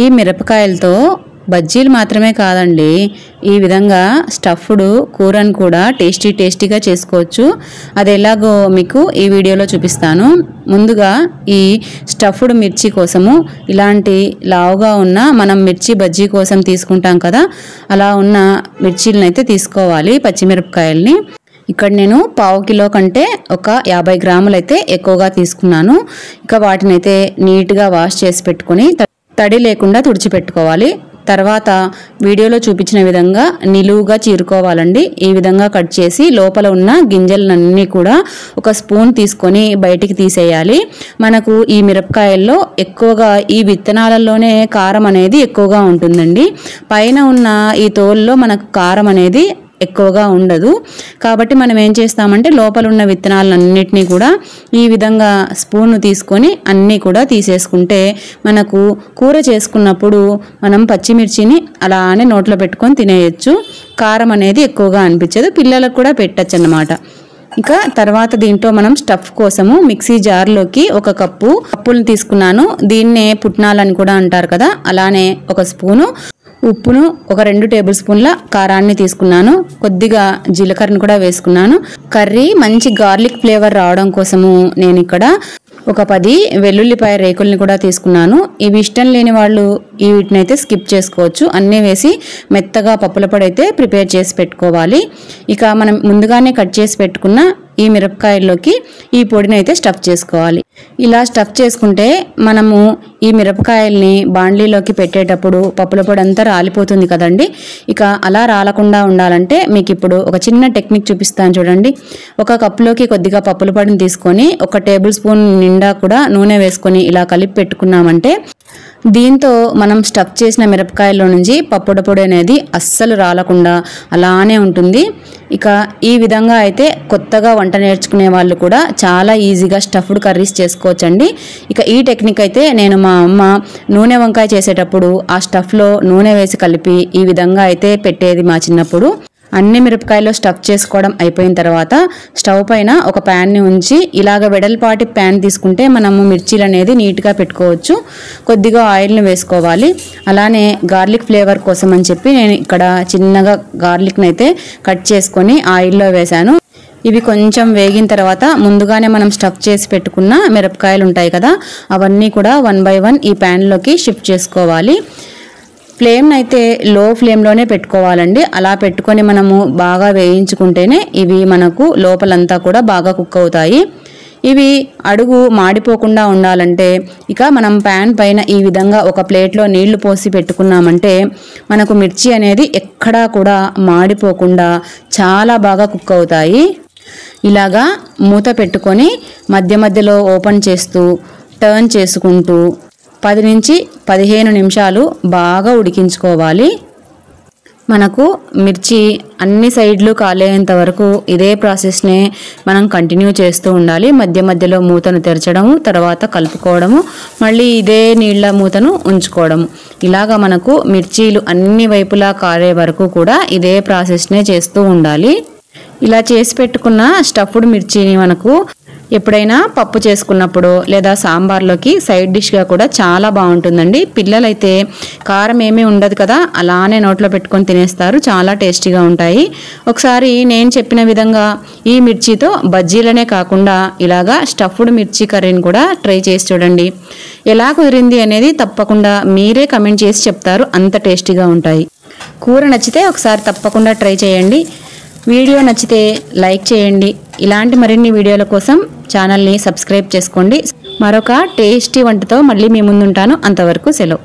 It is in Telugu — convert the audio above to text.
ఈ మిరపకాయలతో బజ్జీలు మాత్రమే కాదండి, ఈ విధంగా స్టఫ్డ్ కూరను కూడా టేస్టీగా చేసుకోవచ్చు. అది ఎలాగో మీకు ఈ వీడియోలో చూపిస్తాను. ముందుగా ఈ స్టఫ్డ్ మిర్చి కోసము ఇలాంటి లావుగా ఉన్న మనం మిర్చి బజ్జీ కోసం తీసుకుంటాం కదా, అలా ఉన్న మిర్చీలను అయితే తీసుకోవాలి. పచ్చిమిరపకాయల్ని ఇక్కడ నేను పావు కిలో కంటే ఒక 50 గ్రాములు అయితే ఎక్కువగా తీసుకున్నాను. ఇక వాటిని అయితే నీట్గా వాష్ చేసి పెట్టుకొని తడి లేకుండా తుడిచిపెట్టుకోవాలి. తర్వాత వీడియోలో చూపించిన విధంగా నిలువుగా చీరుకోవాలండి. ఈ విధంగా కట్ చేసి లోపల ఉన్న గింజలన్నీ కూడా ఒక స్పూన్ తీసుకొని బయటికి తీసేయాలి. మనకు ఈ మిరపకాయల్లో ఎక్కువగా ఈ విత్తనాలలోనే కారం అనేది ఎక్కువగా ఉంటుందండి. పైన ఉన్న ఈ తోలులో మనకు కారం అనేది ఎక్కువగా ఉండదు. కాబట్టి మనం ఏం చేస్తామంటే లోపల ఉన్న విత్తనాలన్నిటినీ కూడా ఈ విధంగా స్పూన్ తీసుకొని అన్నీ కూడా తీసేసుకుంటే మనకు కూర చేసుకున్నప్పుడు మనం పచ్చిమిర్చిని అలానే నోట్లో పెట్టుకొని తినేయచ్చు. కారం అనేది ఎక్కువగా అనిపించదు, పిల్లలకు కూడా పెట్టచ్చు అన్నమాట. ఇక తర్వాత దీంట్లో మనం స్టఫ్ కోసము మిక్సీ జార్లోకి ఒక కప్పు పప్పులను తీసుకున్నాను. దీన్నే పుట్నాలని కూడా అంటారు కదా, అలానే ఒక స్పూను ఉప్పును, ఒక 2 టేబుల్ స్పూన్ల కారాన్ని తీసుకున్నాను. కొద్దిగా జీలకర్రను కూడా వేసుకున్నాను. కర్రీ మంచి గార్లిక్ ఫ్లేవర్ రావడం కోసము నేను ఇక్కడ ఒక 10 వెల్లుల్లిపాయ రేకుల్ని కూడా తీసుకున్నాను. ఇవి ఇష్టం లేని వాళ్ళు వీటిని అయితే స్కిప్ చేసుకోవచ్చు. అన్నీ వేసి మెత్తగా పప్పుల పొడి అయితే ప్రిపేర్ చేసి పెట్టుకోవాలి. ఇక మనం ముందుగానే కట్ చేసి పెట్టుకున్న ఈ మిరపకాయల్లోకి ఈ పొడిని అయితే స్టఫ్ చేసుకోవాలి. ఇలా స్టఫ్ చేసుకుంటే మనము ఈ మిరపకాయల్ని బాండ్లీలోకి పెట్టేటప్పుడు పప్పుల పొడి అంతా రాలిపోతుంది కదండి. ఇక అలా రాలకుండా ఉండాలంటే మీకు ఇప్పుడు ఒక చిన్న టెక్నిక్ చూపిస్తాను చూడండి. ఒక కప్పులోకి కొద్దిగా పప్పుల పొడిని తీసుకొని 1 టేబుల్ స్పూన్ నిండా కూడా నూనె వేసుకొని ఇలా కలిపి పెట్టుకున్నామంటే దీంతో మనం స్టఫ్ చేసిన మిరపకాయల్లో నుంచి పప్పుల పొడి అనేది అస్సలు రాలకుండా అలానే ఉంటుంది. ఇక ఈ విధంగా అయితే కొత్తగా వంట నేర్చుకునే వాళ్ళు కూడా చాలా ఈజీగా స్టఫ్డ్ కర్రీస్ చేసుకోవచ్చండి. ఇక ఈ టెక్నిక్ అయితే నేను మా అమ్మ నూనె వంకాయ చేసేటప్పుడు ఆ స్టఫ్లో నూనె వేసి కలిపి ఈ విధంగా అయితే పెట్టేది మా చిన్నప్పుడు. అన్ని మిరపకాయలు స్టఫ్ చేసుకోవడం అయిపోయిన తర్వాత స్టవ్ పైన ఒక ప్యాన్ని ఉంచి ఇలాగ వెడల్పాటి ప్యాన్ తీసుకుంటే మనము మిర్చీలు అనేది నీట్గా పెట్టుకోవచ్చు. కొద్దిగా ఆయిల్ని వేసుకోవాలి. అలానే గార్లిక్ ఫ్లేవర్ కోసం అని చెప్పి నేను ఇక్కడ చిన్నగా గార్లిక్ని అయితే కట్ చేసుకొని ఆయిల్లో వేశాను. ఇవి కొంచెం వేగిన తర్వాత ముందుగానే మనం స్టఫ్ చేసి పెట్టుకున్న మిరపకాయలు ఉంటాయి కదా, అవన్నీ కూడా 1 బై 1 ఈ ప్యాన్లోకి షిఫ్ట్ చేసుకోవాలి. ఫ్లేమ్ అయితే లో ఫ్లేమ్లోనే పెట్టుకోవాలండి. అలా పెట్టుకొని మనము బాగా వేయించుకుంటేనే ఇవి మనకు లోపలంతా కూడా బాగా కుక్ అవుతాయి. ఇవి అడుగు మాడిపోకుండా ఉండాలంటే ఇక మనం ప్యాన్ పైన ఈ విధంగా ఒక ప్లేట్లో నీళ్లు పోసి పెట్టుకున్నామంటే మనకు మిర్చి అనేది ఎక్కడా కూడా మాడిపోకుండా చాలా బాగా కుక్ అవుతాయి. ఇలాగా మూత పెట్టుకొని మధ్య మధ్యలో ఓపెన్ చేస్తూ టర్న్ చేసుకుంటూ 10 నుంచి 15 నిమిషాలు బాగా ఉడికించుకోవాలి. మనకు మిర్చి అన్ని సైడ్లు కాలేంత వరకు ఇదే ప్రాసెస్నే మనం కంటిన్యూ చేస్తూ ఉండాలి. మధ్య మధ్యలో మూతను తెరచడము, తర్వాత కలుపుకోవడము, మళ్ళీ ఇదే నీళ్ళ మూతను ఉంచుకోవడము. ఇలాగా మనకు మిర్చీలు అన్ని వైపులా కారే వరకు కూడా ఇదే ప్రాసెస్నే చేస్తూ ఉండాలి. ఇలా చేసి పెట్టుకున్న స్టఫ్డ్ మిర్చిని మనకు ఎప్పుడైనా పప్పు చేసుకున్నప్పుడు లేదా సాంబార్లోకి సైడ్ డిష్గా కూడా చాలా బాగుంటుందండి. పిల్లలైతే కారం ఏమీ ఉండదు కదా, అలానే నోట్లో పెట్టుకొని తినేస్తారు. చాలా టేస్టీగా ఉంటాయి. ఒకసారి నేను చెప్పిన విధంగా ఈ మిర్చితో బజ్జీలనే కాకుండా ఇలాగా స్టఫ్డ్ మిర్చి కర్రీని కూడా ట్రై చేసి చూడండి. ఎలా కుదిరింది అనేది తప్పకుండా మీరే కమెంట్ చేసి చెప్తారు, అంత టేస్టీగా ఉంటాయి. కూర నచ్చితే ఒకసారి తప్పకుండా ట్రై చేయండి. వీడియో నచ్చితే లైక్ చేయండి. ఇలాంటి మరిన్ని వీడియోల కోసం ఛానల్ని సబ్స్క్రైబ్ చేసుకోండి. మరొక టేస్టీ వంటతో మళ్ళీ మీ ముందుంటాను. అంతవరకు సెలవు.